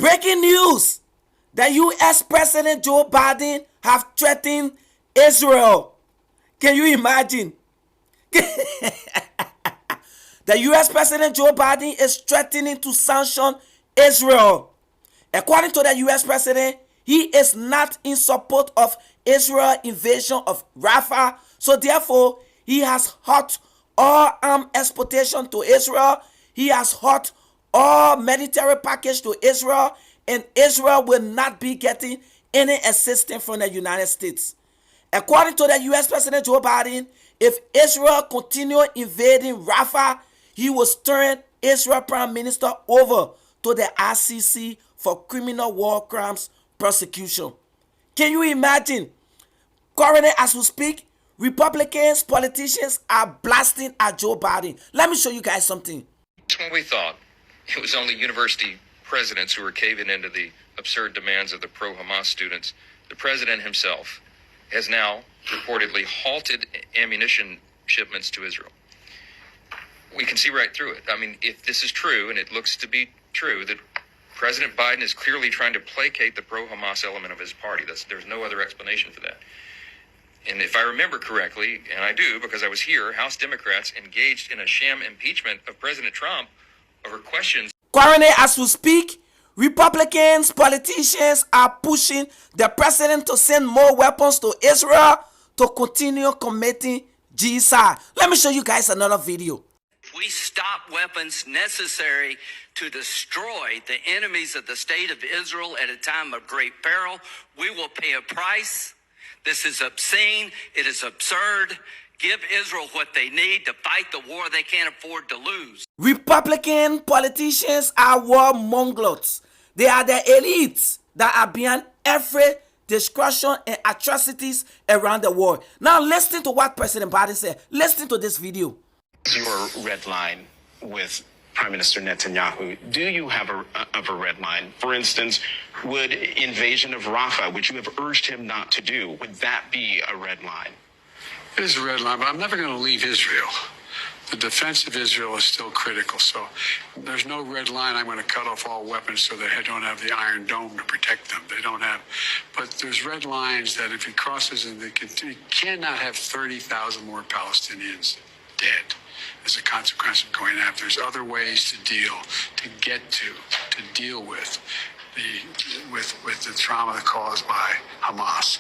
Breaking news. The U.S. President Joe Biden have threatened Israel. Can you imagine? The U.S. President Joe Biden is threatening to sanction Israel. According to the U.S. President, he is not in support of Israel's invasion of Rafah. So therefore, he has halt all arms exportation to Israel. He has halt all military package to Israel. And Israel will not be getting any assistance from the United States. According to the U.S. President Joe Biden, if Israel continue invading Rafah, he will turn Israel Prime Minister over to the ICC for criminal war crimes prosecution. Can you imagine? Currently, as we speak, Republicans, politicians are blasting at Joe Biden. Let me show you guys something. When we thought it was only university presidents who were caving into the absurd demands of the pro-Hamas students, the president himself has now reportedly halted ammunition shipments to Israel. We can see right through it. I mean, if this is true, and it looks to be true, that President Biden is clearly trying to placate the pro-Hamas element of his party. There's no other explanation for that. And if I remember correctly, and I do because I was here, House Democrats engaged in a sham impeachment of President Trump over questions. Currently, as we speak, Republicans, politicians are pushing the president to send more weapons to Israel to continue committing genocide. Let me show you guys another video. If we stop weapons necessary to destroy the enemies of the state of Israel at a time of great peril, we will pay a price. This is obscene. It is absurd. Give Israel what they need to fight the war they can't afford to lose. Republican politicians are warmongers. They are the elites that are behind every destruction and atrocities around the world. Now listen to what President Biden said. Listen to this video. Your red line with Prime Minister Netanyahu, do you have a red line? For instance, would invasion of Rafah, which you have urged him not to do, would that be a red line? It is a red line, but I'm never going to leave Israel. The defense of Israel is still critical, so there's no red line. I'm going to cut off all weapons so they don't have the Iron Dome to protect them. They don't have, but there's red lines that if he crosses, and they cannot have 30,000 more Palestinians dead as a consequence of going after. There's other ways to deal with the trauma caused by Hamas.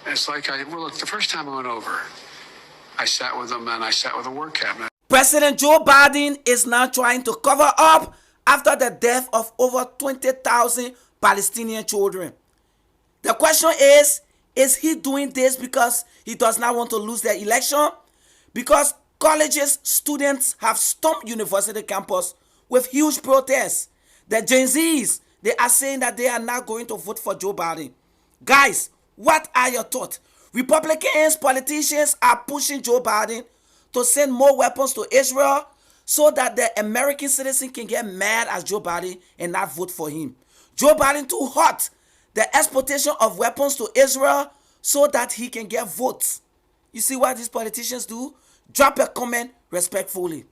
It's like look, the first time I went over, I sat with them and I sat with the war cabinet. President Joe Biden is now trying to cover up after the death of over 20,000 Palestinian children. The question is he doing this because he does not want to lose the election? Because colleges, students have stormed university campus with huge protests. The Gen Zs, they are saying that they are not going to vote for Joe Biden. Guys, what are your thoughts? Republicans, politicians are pushing Joe Biden to send more weapons to Israel so that the American citizen can get mad at Joe Biden and not vote for him. Joe Biden too hot the exportation of weapons to Israel so that he can get votes. You see what these politicians do? Drop a comment respectfully.